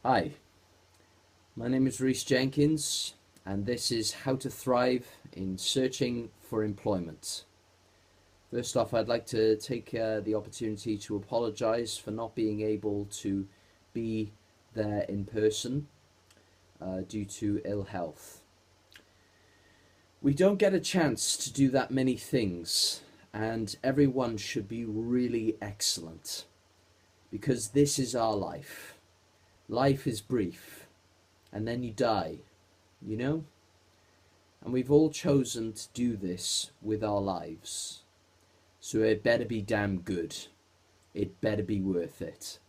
Hi, my name is Rhys Jenkins, and this is How to Thrive in Searching for Employment. First off, I'd like to take the opportunity to apologise for not being able to be there in person due to ill health. We don't get a chance to do that many things, and everyone should be really excellent because this is our life. Life is brief, and then you die, you know? And we've all chosen to do this with our lives. So it better be damn good. It better be worth it.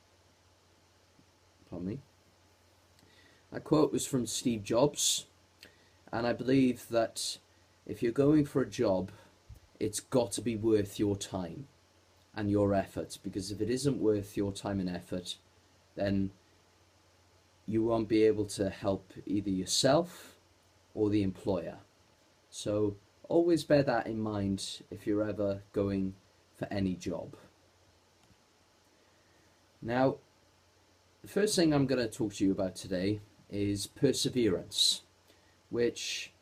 Pardon me. That quote was from Steve Jobs, and I believe that if you're going for a job, it's got to be worth your time and your effort, because if it isn't worth your time and effort, then you won't be able to help either yourself or the employer. So always bear that in mind if you're ever going for any job. Now, the first thing I'm going to talk to you about today is perseverance, which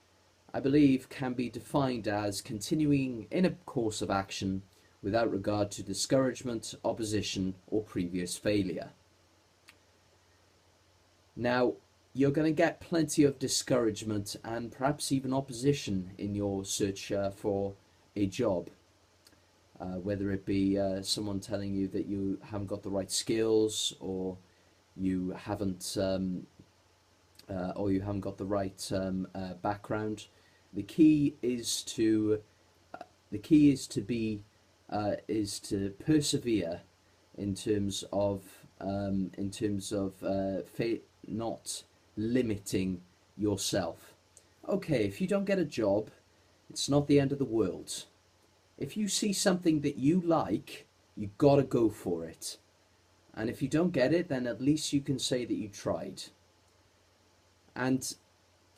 I believe can be defined as continuing in a course of action without regard to discouragement, opposition, or previous failure. Now, you're going to get plenty of discouragement and perhaps even opposition in your search for a job, whether it be someone telling you that you haven't got the right skills, or you haven't got the right background. The key is to persevere in terms of not limiting yourself. Okay, if you don't get a job, it's not the end of the world. If you see something that you like, you gotta go for it. And if you don't get it, then at least you can say that you tried. And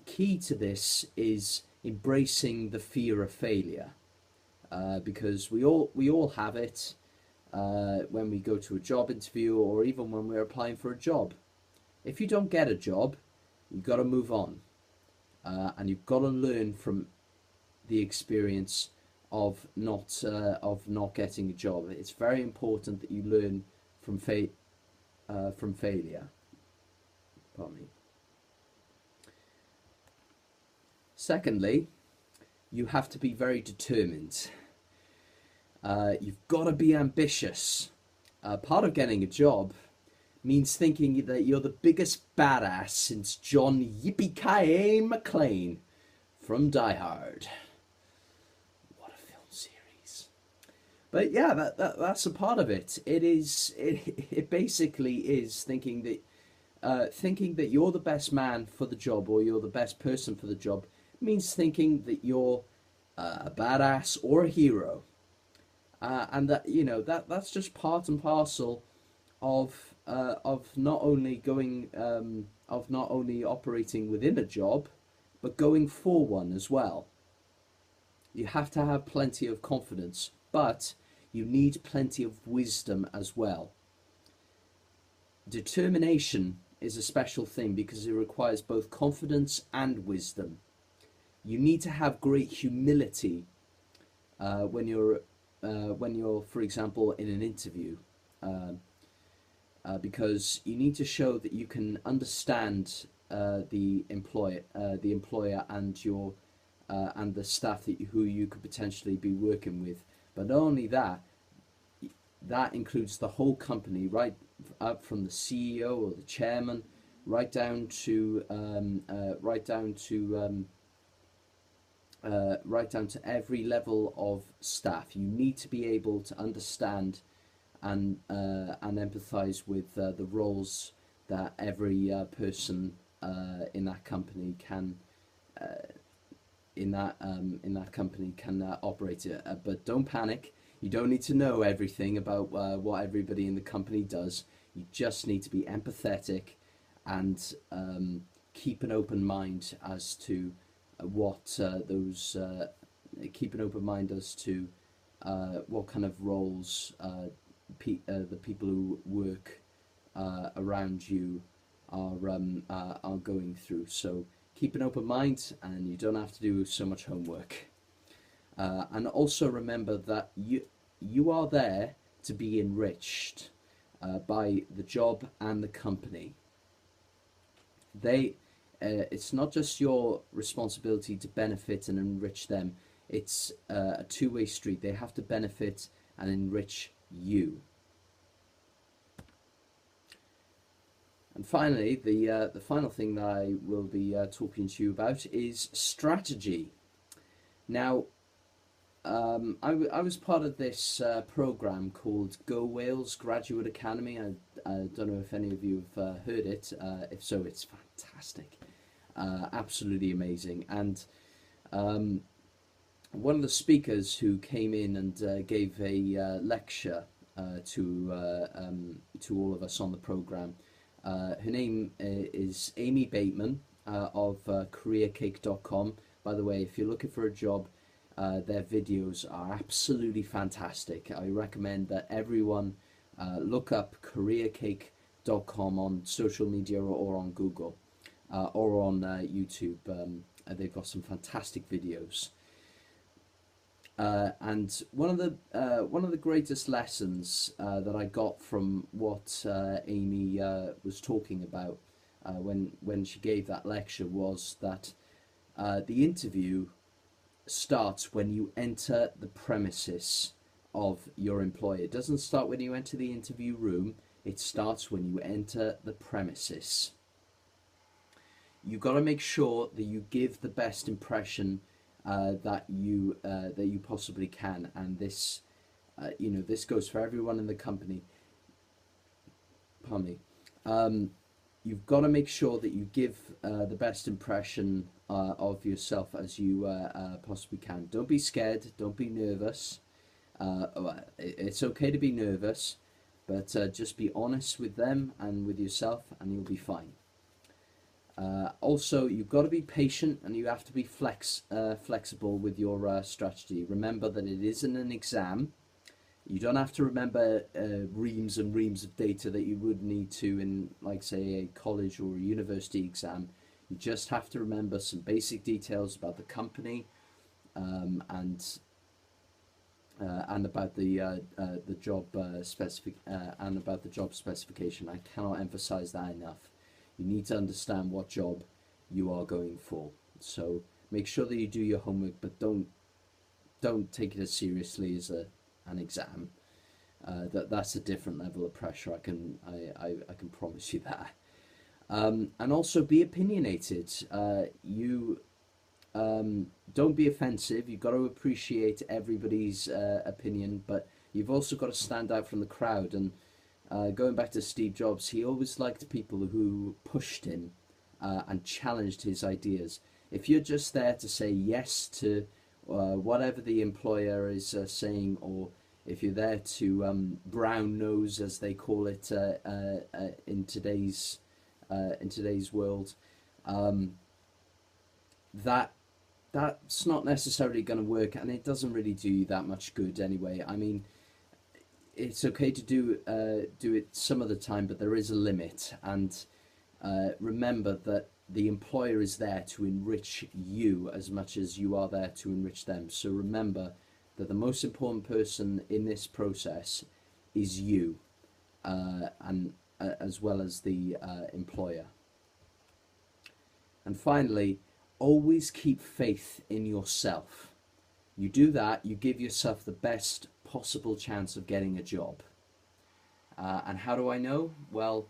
key to this is embracing the fear of failure, because we all have it when we go to a job interview, or even when we're applying for a job. If you don't get a job, you've got to move on, and you've got to learn from the experience of not getting a job. It's very important that you learn from failure. Pardon me. Secondly, you have to be very determined. You've got to be ambitious. Part of getting a job means thinking that you're the biggest badass since John Yippee-Ki-Yay McClane from Die Hard. What a film series. But yeah, that's a part of it. It basically is thinking that you're the best man for the job, or you're the best person for the job, means thinking that you're a badass or a hero. And that, that's just part and parcel of not only operating within a job, but going for one as well. You have to have plenty of confidence, but you need plenty of wisdom as well. Determination is a special thing because it requires both confidence and wisdom. You need to have great humility when you're, for example, in an interview. Because you need to show that you can understand the employer and your and the staff who you could potentially be working with. But not only that, that includes the whole company, right up from the CEO or the chairman, right down to every level of staff. You need to be able to understand and empathise with the roles that every person in that company can operate it. But don't panic. You don't need to know everything about what everybody in the company does. You just need to be empathetic and keep an open mind as to what what kind of roles the people who work around you are going through. So keep an open mind, and you don't have to do so much homework. And also remember that you are there to be enriched by the job and the company. It's not just your responsibility to benefit and enrich them. It's a two-way street. They have to benefit and enrich you. And finally, the final thing that I will be talking to you about is strategy. Now, I was part of this program called Go Wales Graduate Academy. I don't know if any of you have heard it. If so, it's fantastic, absolutely amazing. And one of the speakers who came in and gave a lecture to all of us on the program. Her name is Amy Bateman of careercake.com. By the way, if you're looking for a job, their videos are absolutely fantastic. I recommend that everyone look up careercake.com on social media or on Google or on YouTube. They've got some fantastic videos. And one of the greatest lessons that I got from what Amy was talking about when she gave that lecture was that the interview starts when you enter the premises of your employer. It doesn't start when you enter the interview room. It starts when you enter the premises. You've got to make sure that you give the best impression that you possibly can, and this this goes for everyone in the company. Pardon me. You've got to make sure that you give the best impression of yourself as you possibly can. Don't be scared. Don't be nervous. It's okay to be nervous, but just be honest with them and with yourself, and you'll be fine. Also, you've got to be patient, and you have to be flexible with your strategy. Remember that it isn't an exam. You don't have to remember reams and reams of data that you would need to in, like, say, a college or a university exam. You just have to remember some basic details about the company and about the job and about the job specification. I cannot emphasize that enough. You need to understand what job you are going for. So make sure that you do your homework, but don't take it as seriously as an exam. That's a different level of pressure. I can promise you that. And also be opinionated. You don't be offensive. You've got to appreciate everybody's opinion, but you've also got to stand out from the crowd. And going back to Steve Jobs, he always liked people who pushed him and challenged his ideas. If you're just there to say yes to whatever the employer is saying, or if you're there to brown nose, as they call it in today's world, that's not necessarily going to work, and it doesn't really do you that much good anyway. I mean, it's okay to do it some of the time, but there is a limit. And remember that the employer is there to enrich you as much as you are there to enrich them. So remember that the most important person in this process is you, and as well as the employer. And finally, always keep faith in yourself. You do that, you give yourself the best possible chance of getting a job. And how do I know? Well,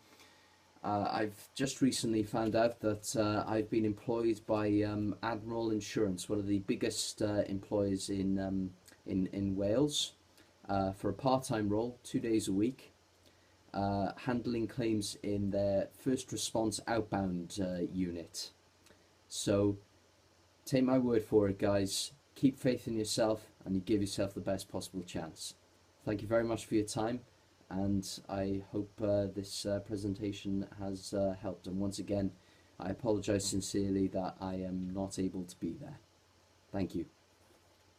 I've just recently found out that I've been employed by Admiral Insurance, one of the biggest employers in Wales, for a part-time role, 2 days a week, handling claims in their first response outbound unit. So take my word for it, guys. Keep faith in yourself, and you give yourself the best possible chance. Thank you very much for your time, and I hope this presentation has helped. And once again, I apologize sincerely that I am not able to be there. Thank you.